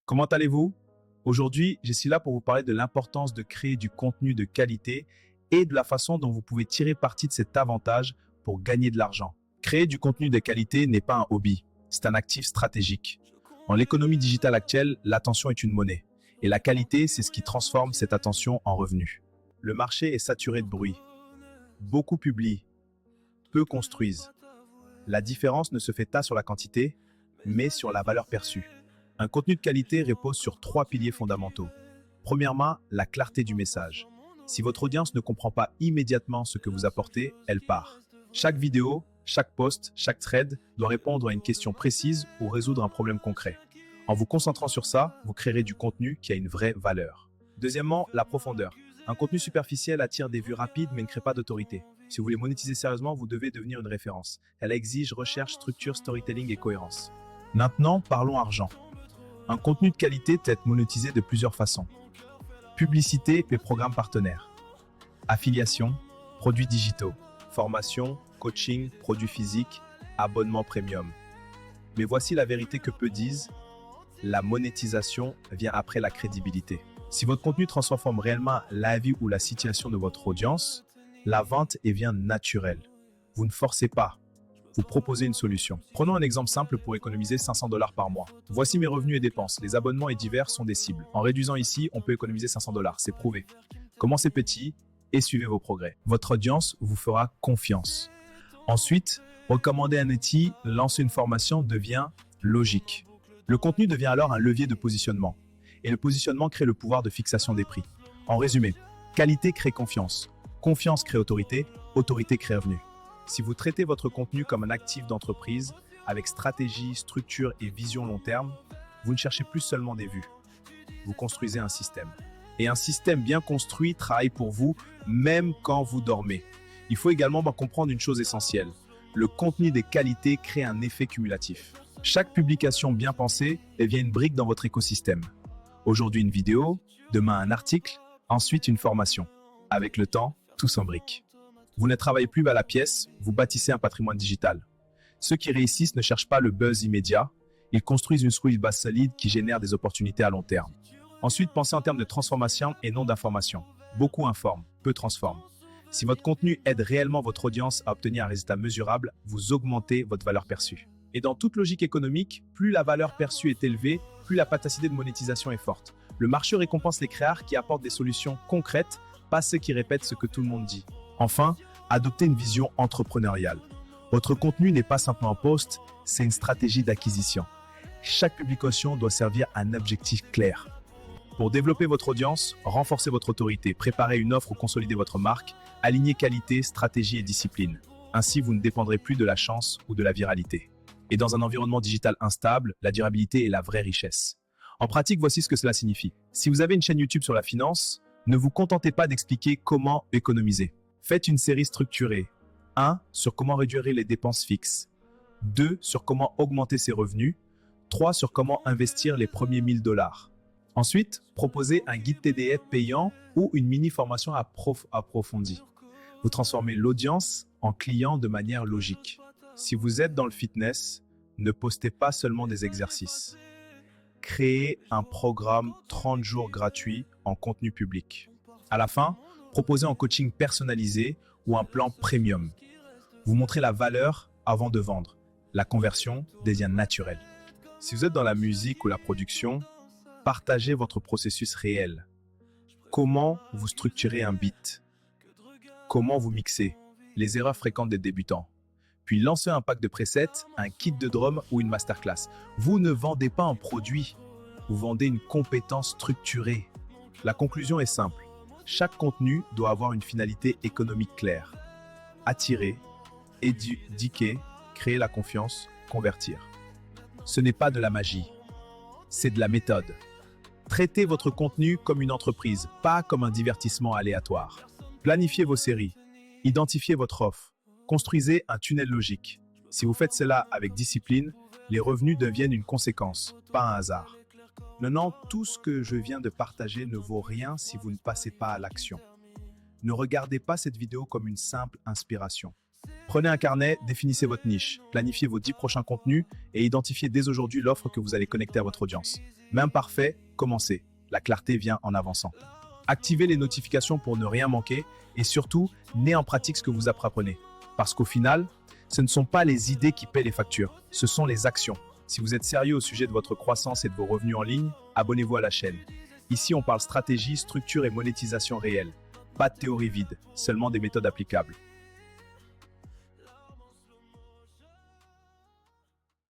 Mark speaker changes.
Speaker 1: Comment allez-vous? Aujourd'hui, je suis là pour vous parler de l'importance de créer du contenu de qualité et de la façon dont vous pouvez tirer parti de cet avantage pour gagner de l'argent. Créer du contenu de qualité n'est pas un hobby, c'est un actif stratégique. Dans l'économie digitale actuelle, l'attention est une monnaie. Et la qualité, c'est ce qui transforme cette attention en revenu. Le marché est saturé de bruit. Beaucoup publient, peu construisent. La différence ne se fait pas sur la quantité, mais sur la valeur perçue. Un contenu de qualité repose sur trois piliers fondamentaux. Premièrement, la clarté du message. Si votre audience ne comprend pas immédiatement ce que vous apportez, elle part. Chaque vidéo, chaque post, chaque thread doit répondre à une question précise ou résoudre un problème concret. En vous concentrant sur ça, vous créerez du contenu qui a une vraie valeur. Deuxièmement, la profondeur. Un contenu superficiel attire des vues rapides mais ne crée pas d'autorité. Si vous voulez monétiser sérieusement, vous devez devenir une référence. Elle exige recherche, structure, storytelling et cohérence. Maintenant, parlons argent. Un contenu de qualité peut être monétisé de plusieurs façons. Publicité et programmes partenaires. Affiliation, produits digitaux. Formation, coaching, produits physiques, abonnement premium. Mais voici la vérité que peu disent. La monétisation vient après la crédibilité. Si votre contenu transforme réellement la vie ou la situation de votre audience, la vente vient naturelle. Vous ne forcez pas. Vous proposez une solution. Prenons un exemple simple pour économiser 500 $ par mois. Voici mes revenus et dépenses. Les abonnements et divers sont des cibles. En réduisant ici, on peut économiser 500 $. C'est prouvé. Commencez petit et suivez vos progrès. Votre audience vous fera confiance. Ensuite, recommander un outil, lancer une formation devient logique. Le contenu devient alors un levier de positionnement. Et le positionnement crée le pouvoir de fixation des prix. En résumé, qualité crée confiance. Confiance crée autorité. Autorité crée revenu. Si vous traitez votre contenu comme un actif d'entreprise, avec stratégie, structure et vision long terme, vous ne cherchez plus seulement des vues. Vous construisez un système. Et un système bien construit travaille pour vous, même quand vous dormez. Il faut également comprendre une chose essentielle. Le contenu de qualité crée un effet cumulatif. Chaque publication bien pensée devient une brique dans votre écosystème. Aujourd'hui une vidéo, demain un article, ensuite une formation. Avec le temps, tout s'embrique. Vous ne travaillez plus à la pièce, vous bâtissez un patrimoine digital. Ceux qui réussissent ne cherchent pas le buzz immédiat, ils construisent une souille base solide qui génère des opportunités à long terme. Ensuite, pensez en termes de transformation et non d'information. Beaucoup informent, peu transforment. Si votre contenu aide réellement votre audience à obtenir un résultat mesurable, vous augmentez votre valeur perçue. Et dans toute logique économique, plus la valeur perçue est élevée, plus la capacité de monétisation est forte. Le marché récompense les créateurs qui apportent des solutions concrètes, pas ceux qui répètent ce que tout le monde dit. Enfin, adoptez une vision entrepreneuriale. Votre contenu n'est pas simplement un post, c'est une stratégie d'acquisition. Chaque publication doit servir un objectif clair. Pour développer votre audience, renforcer votre autorité, préparer une offre ou consolider votre marque, alignez qualité, stratégie et discipline. Ainsi, vous ne dépendrez plus de la chance ou de la viralité. Et dans un environnement digital instable, la durabilité est la vraie richesse. En pratique, voici ce que cela signifie. Si vous avez une chaîne YouTube sur la finance, ne vous contentez pas d'expliquer comment économiser. Faites une série structurée. 1. Sur comment réduire les dépenses fixes. 2. Sur comment augmenter ses revenus. 3. Sur comment investir les premiers 1000 $. Ensuite, proposez un guide TDF payant ou une mini-formation approfondie. Vous transformez l'audience en client de manière logique. Si vous êtes dans le fitness, ne postez pas seulement des exercices. Créez un programme 30 jours gratuit en contenu public. À la fin, proposez un coaching personnalisé ou un plan premium. Vous montrez la valeur avant de vendre. La conversion devient naturelle. Si vous êtes dans la musique ou la production, partagez votre processus réel. Comment vous structurez un beat? Comment vous mixez? Les erreurs fréquentes des débutants. Puis lancez un pack de presets, un kit de drum ou une masterclass. Vous ne vendez pas un produit, vous vendez une compétence structurée. La conclusion est simple. Chaque contenu doit avoir une finalité économique claire. Attirer, éduquer, créer la confiance, convertir. Ce n'est pas de la magie, c'est de la méthode. Traitez votre contenu comme une entreprise, pas comme un divertissement aléatoire. Planifiez vos séries, identifiez votre offre, construisez un tunnel logique. Si vous faites cela avec discipline, les revenus deviennent une conséquence, pas un hasard. Maintenant, tout ce que je viens de partager ne vaut rien si vous ne passez pas à l'action. Ne regardez pas cette vidéo comme une simple inspiration. Prenez un carnet, définissez votre niche, planifiez vos 10 prochains contenus et identifiez dès aujourd'hui l'offre que vous allez connecter à votre audience. Même parfait, commencez. La clarté vient en avançant. Activez les notifications pour ne rien manquer et surtout, mettez en pratique ce que vous apprenez. Parce qu'au final, ce ne sont pas les idées qui paient les factures, ce sont les actions. Si vous êtes sérieux au sujet de votre croissance et de vos revenus en ligne, abonnez-vous à la chaîne. Ici, on parle stratégie, structure et monétisation réelle. Pas de théorie vide, seulement des méthodes applicables.